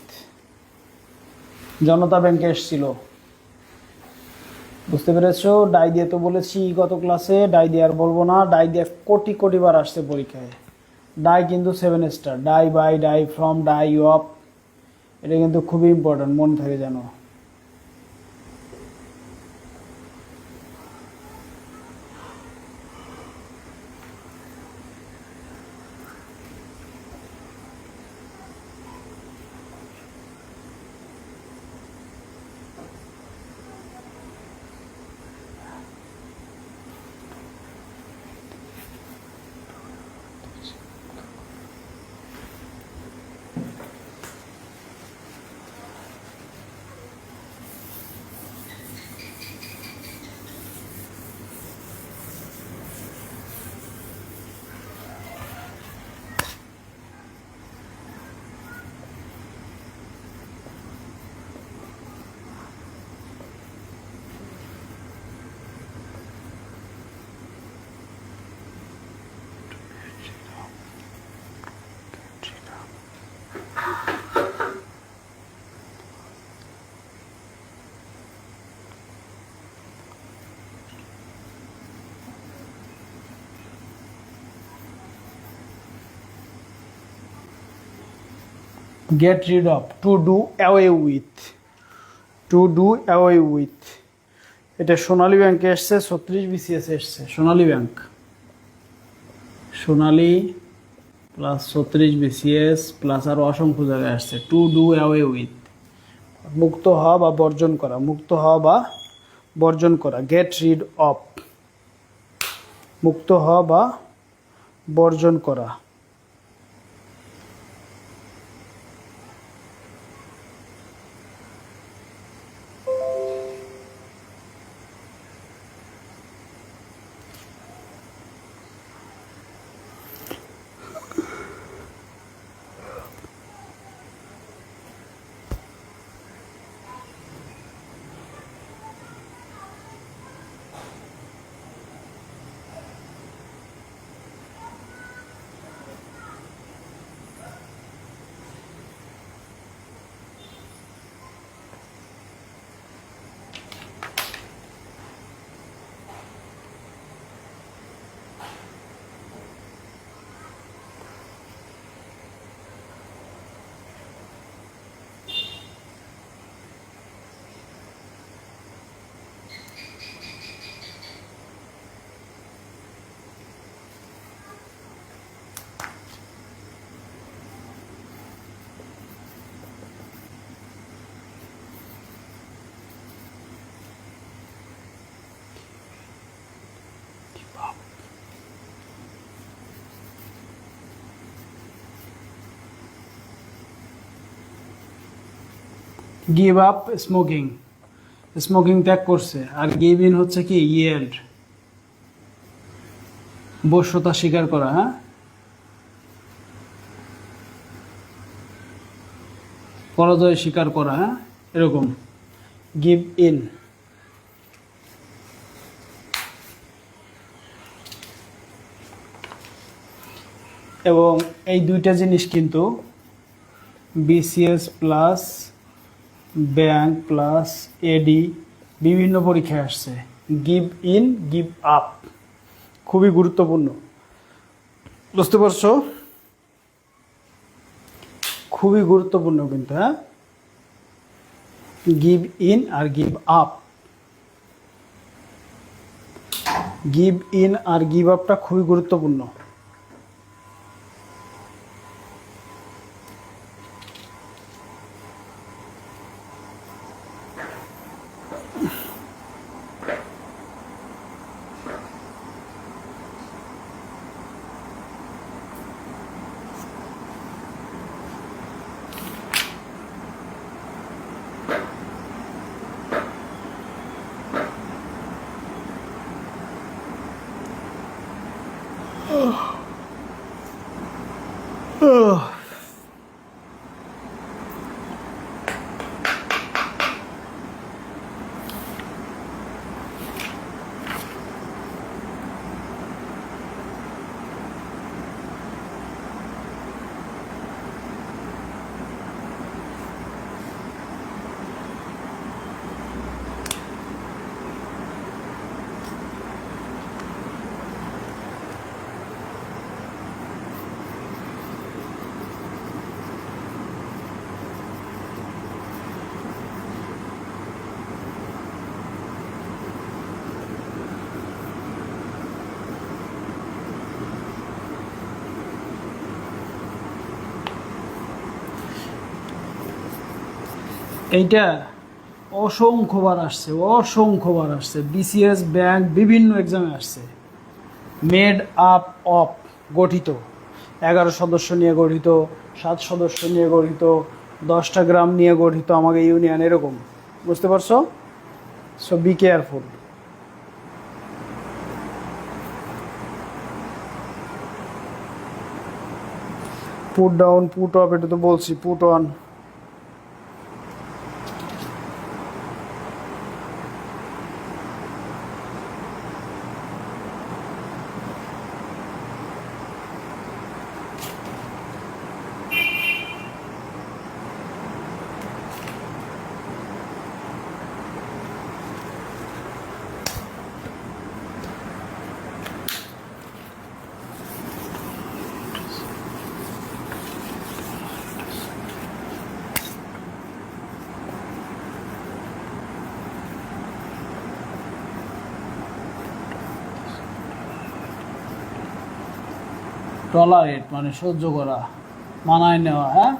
জনতা ব্যাংকে এসেছিল, বুঝতে পেরেছো? ডাই দিয়ে তো বলেছি গত ক্লাসে, ডাই দিয়ে আর বলবো না। ডাই দিয়ে কোটি কোটি বার আসছে পরীক্ষায়। ডাই কিন্তু 7 star. Die by, die from, die of, এটা কিন্তু খুবই ইম্পর্টেন্ট, মনে থাকে যেন। Get rid of, to do away with, to do away with. এটা সোনালী ব্যাংকে এসছে, 36 বিসিএস এসছে। Sonali bank, Sonali plus 36 BCS plus আরও অসংখ্য জায়গায় আসছে। টু ডু অ্যাওয়ে উইথ, মুক্ত হওয়া বা বর্জন করা, মুক্ত হওয়া বা বর্জন করা। গেট রিড অফ, মুক্ত হওয়া বা বর্জন করা। গিভ আপ স্মোকিং, স্মোকিং ত্যাগ করছে। আর গিভ ইন হচ্ছে কি ইয়েল্ড, বশ্যতা স্বীকার করা। হ্যাঁ, পরাজয় স্বীকার করা। হ্যাঁ, এরকম গিভ ইন। এবং এই দুইটা জিনিস কিন্তু বিসিএস প্লাস ব্যাংক প্লাস এডি বিভিন্ন পরীক্ষায় আসছে। গিভ ইন, গিভ আপ, খুবই গুরুত্বপূর্ণ। বুঝতে পারছো? খুবই গুরুত্বপূর্ণ কিন্তু। হ্যাঁ, গিভ ইন আর গিভ আপ, গিভ ইন আর গিভ আপটা খুবই গুরুত্বপূর্ণ। এইটা অসংখ্যবার আসছে, অসংখ্যবার আসছে। বিসিএস ব্যাংক বিভিন্ন এক্সামে আসছে। মেড আপ অফ, গঠিত, 11 সদস্য নিয়ে গঠিত, 7 সদস্য নিয়ে গঠিত, 10টা গ্রাম নিয়ে গঠিত আমাকে ইউনিয়ন, এরকম। বুঝতে পারছো? So be careful. Put down, put off, এটা তো বলছি। পুট অন, টলারেট মানে সহ্য করা, মানায় নেওয়া। হ্যাঁ,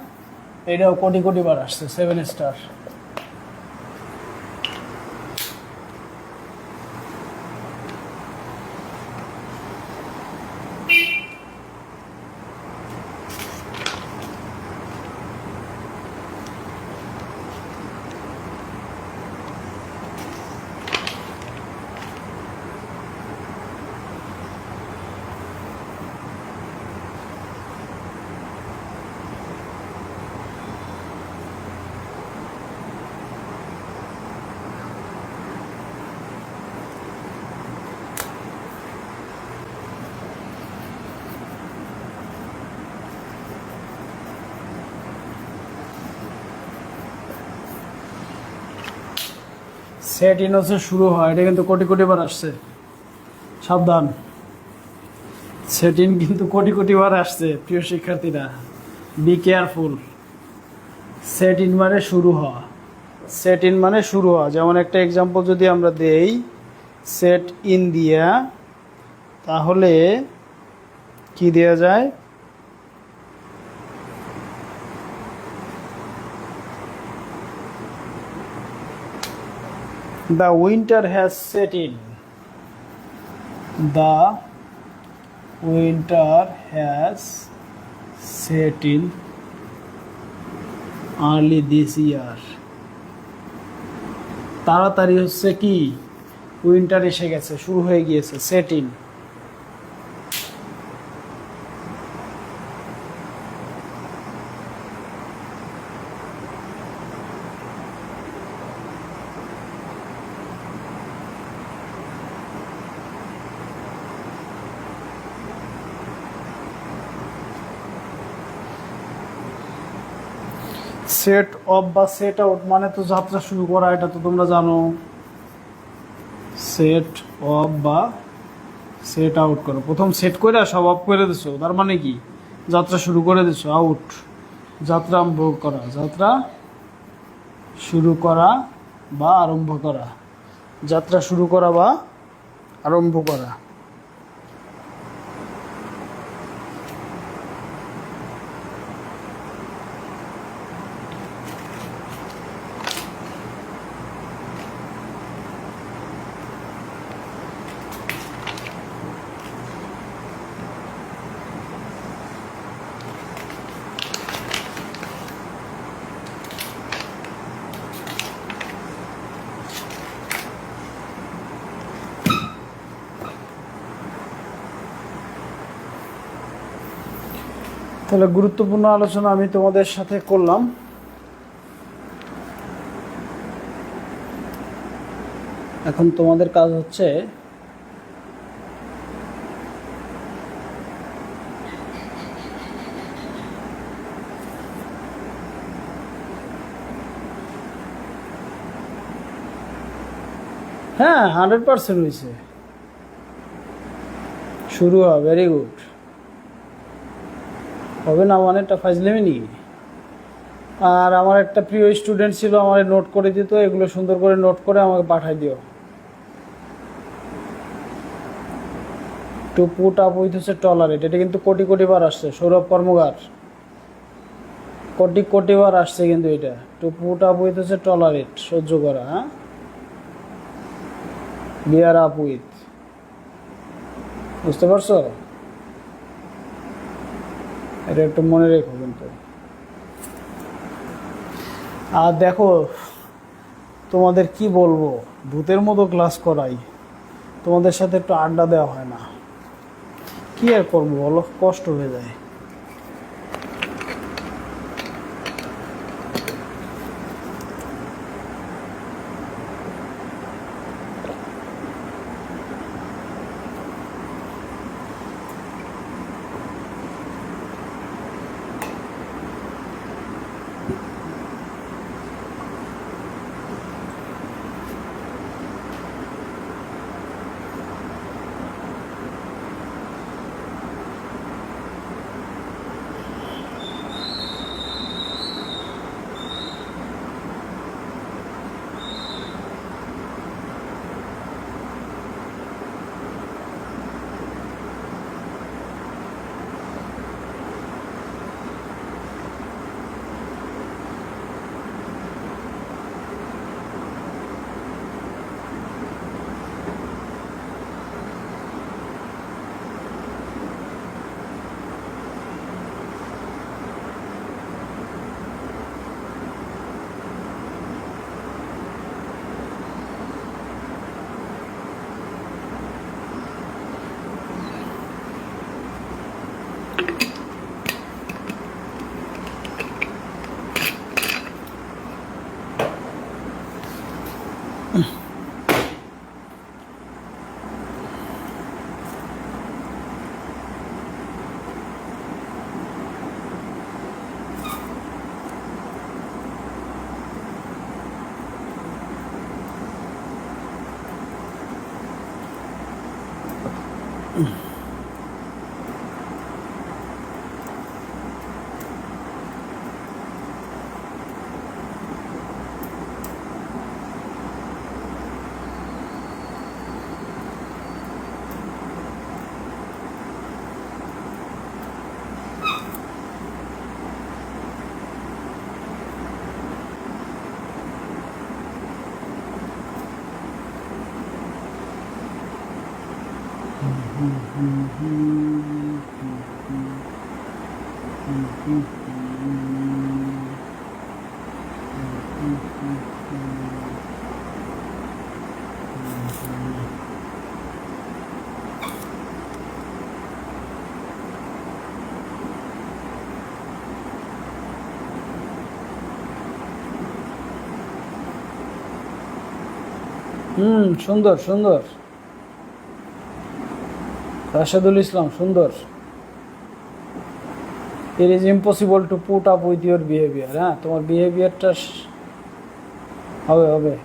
এটাও কোটি কোটি বার আসছে। 7 স্টার। সেট ইন হচ্ছে শুরু হয়, এটা কিন্তু কোটি কোটি বার আসছে। সাবধান, সেট ইন কিন্তু কোটি কোটি বার আসছে প্রিয় শিক্ষার্থীরা, বি কেয়ারফুল। সেট ইন মানে শুরু হওয়া, সেট ইন মানে শুরু হওয়া। যেমন একটা এক্সাম্পল যদি আমরা দেই, সেট ইন দিয়া, তাহলে কি দেয়া যায়? The winter has set in. The winter has set in early this year. তাড়াতাড়ি হচ্ছে কি উইন্টার এসে গেছে, শুরু হয়ে গিয়েছে, সেট ইন। সেট অফ বা সেট আউট মানে তো যাত্রা শুরু করা, এটা তো তোমরা জানো। সেট অফ বা সেট আউট করো, প্রথম সেট করে সব অফ করে দিছো, তার মানে কি যাত্রা শুরু করে দিছো। আউট যাত্রা আরম্ভ করা, যাত্রা শুরু করা বা আরম্ভ করা, যাত্রা শুরু করা বা আরম্ভ করা। তাহলে গুরুত্বপূর্ণ আলোচনা আমি তোমাদের সাথে করলাম। এখন তোমাদের কাজ হচ্ছে হ্যাঁ 100% হয়েছে, শুরু হয়, ভেরি গুড। হবে না মানে একটা ফাইজলেমি নি। আর আমার একটা প্রিয় স্টুডেন্ট ছিল, আমার নোট করে দিত, এগুলো সুন্দর করে নোট করে আমাকে পাঠাই দিও। টু পুট আপ উইথ হচ্ছে টলারেট, এটা কিন্তু কোটি কোটি বার আসছে, সৌরভ কর্মকার কোটি কোটি বার আসছে কিন্তু এটা। টু পুট আপ উইথ হচ্ছে টলারেট, সহ্য করা। হ্যাঁ, বিয়ার আপ উইথ, বুঝতে পারছো? এটা একটু মনে রেখো কিন্তু। আর দেখো তোমাদের কি বলবো, ভূতের মতো ক্লাস করাই, তোমাদের সাথে একটু আড্ডা দেওয়া হয় না, কি আর করবো বলো, কষ্ট হয়ে যায়। সুন্দর সুন্দর। রাশেদুল ইসলাম, সুন্দর। It is impossible to put up with your behaviour. হ্যাঁ, তোমার বিহেভিয়ারটা হবে হবে।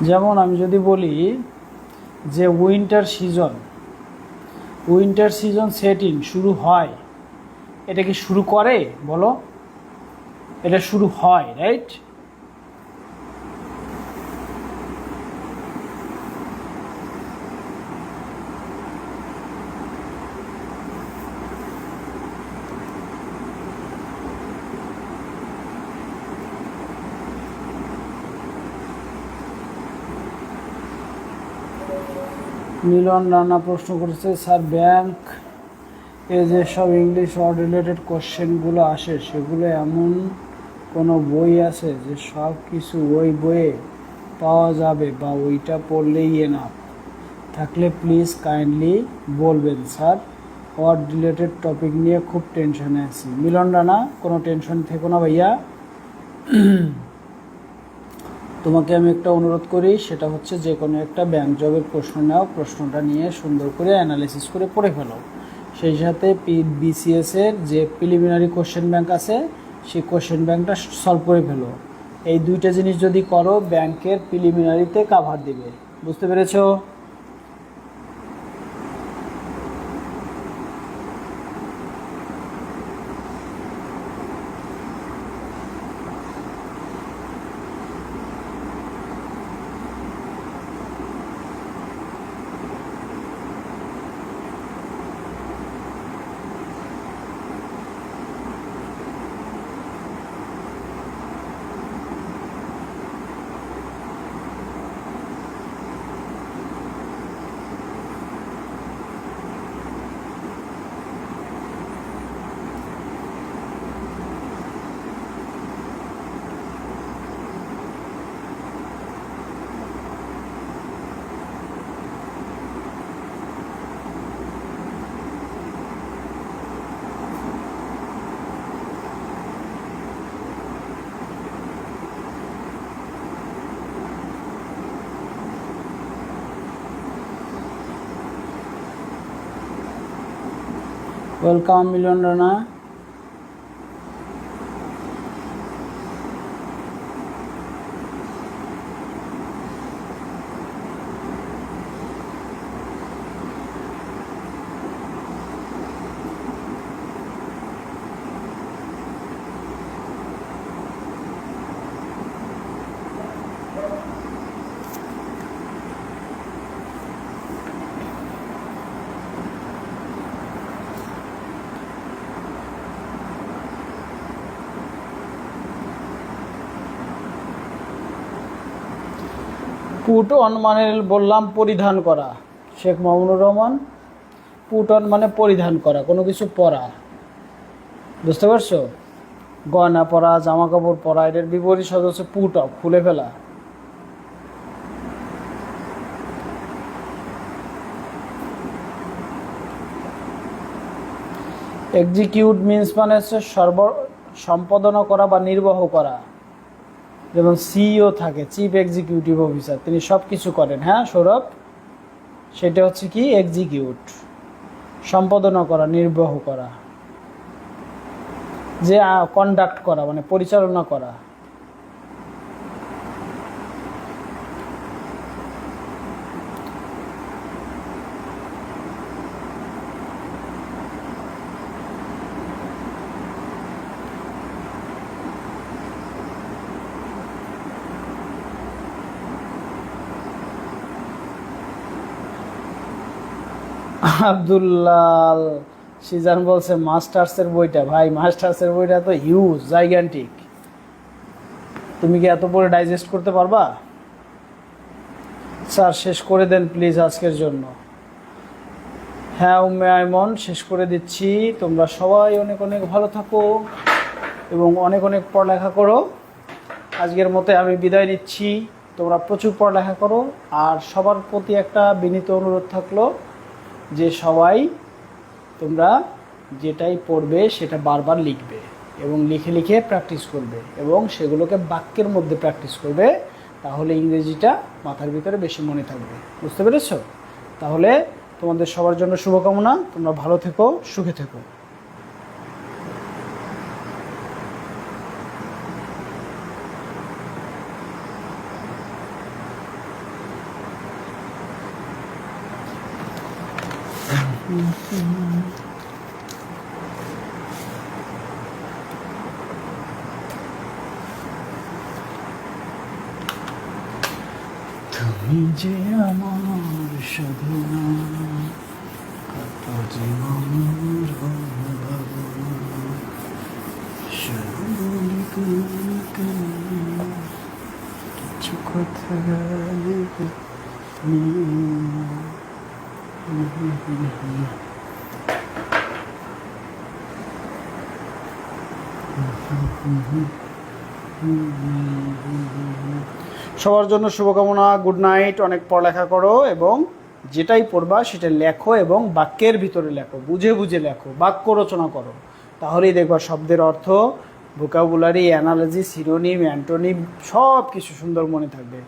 যেমন আমি যদি বলি যে উইন্টার সিজন সেটিং শুরু হয়, এটা কি শুরু করে বলো? এটা শুরু হয়, রাইট? মিলন রানা প্রশ্ন করেছে, স্যার ব্যাংক এ যেসব ইংলিশ ওয়ার্ড রিলেটেড কোশ্চেনগুলো আসে সেগুলো এমন কোনো বই আছে যে সব কিছু ওই বইয়ে পাওয়া যাবে বা ওইটা পড়লেই এনাফ? থাকলে প্লিজ কাইন্ডলি বলবেন স্যার, ওয়ার্ড রিলেটেড টপিক নিয়ে খুব টেনশনে আছি। মিলন রানা, কোনো টেনশন থেকো না ভাইয়া। তোমাকে আমি একটা অনুরোধ করি, সেটা হচ্ছে যে কোনো একটা ব্যাংক জবের প্রশ্ন নাও, প্রশ্নটা নিয়ে সুন্দর করে অ্যানালিসিস করে পড়ে ফেলো। সেই সাথে বিসিএসের যে প্রিলিমিনারি কোশ্চেন ব্যাংক আছে সেই কোশ্চেন ব্যাংকটা সলভ করে ফেলো। এই দুইটা জিনিস যদি করো, ব্যাংকের প্রিলিমিনারিতে কাভার দিবে। বুঝতে পেরেছো? Welcome Milon Rana. Put on মানে বললাম পরিধান করা, শেখ মামুনুর রহমান। পুট অন মানে পরিধান করা, কোনো কিছু পরা। বুঝতে পারছো? গয়না পরা, জামা কাপড় পরা, এটার বিপরীত শব্দ হচ্ছে পুট অফ, খুলে ফেলা। এক্সিকিউট মিনস মানে হচ্ছে সম্পাদনা করা বা নির্বাহ করা। যেমন সিইও থাকে, চিফ এক্সিকিউটিভ অফিসার, তিনি সব কিছু করেন। হ্যাঁ সৌরভ, সেটা হচ্ছে কি এক্সিকিউট, সম্পাদনা করা, নির্বাহ করা, যে কন্ডাক্ট করা মানে পরিচালনা করা। আব্দুল্লাল সিজান বলছে মাস্টার্সের বইটা, ভাই মাস্টার্সের বইটা তো হিউজ, জাইগ্যান্টিক। তুমি কি এত পরে ডাইজেস্ট করতে পারবা? স্যার শেষ করে দেন প্লিজ আজকের জন্য। হ্যাঁ উম্মে আইমন, শেষ করে দিচ্ছি। তোমরা সবাই অনেক অনেক ভালো থাকো এবং অনেক অনেক পড়ালেখা করো। আজকের মতো আমি বিদায় নিচ্ছি। তোমরা প্রচুর পড়ালেখা করো। আর সবার প্রতি একটা বিনীত অনুরোধ থাকলো যে সবাই তোমরা যেটাই পড়বে সেটা বারবার লিখবে এবং লিখে লিখে প্র্যাকটিস করবে এবং সেগুলোকে বাক্যের মধ্যে প্র্যাকটিস করবে, তাহলে ইংরেজিটা মাথার ভিতরে বেশি মনে থাকবে। বুঝতে পেরেছো? তাহলে তোমাদের সবার জন্য শুভকামনা। তোমরা ভালো থেকো, সুখে থেকো। তুমি যে আমার সাধনা, কত জীবনের ভাবনা, কিছু কথা সবার জন্য শুভকামনা। Good night. অনেক পড়ালেখা করো এবং যেটাই পড়বা সেটা লেখো এবং বাক্যের ভিতরে লেখো, বুঝে বুঝে লেখো, বাক্য রচনা করো। তাহলেই দেখবা শব্দের অর্থ, ভোকাবুলারি, অ্যানালজি, সিনোনিম, অ্যান্টোনিম সব কিছু সুন্দর মনে থাকবে।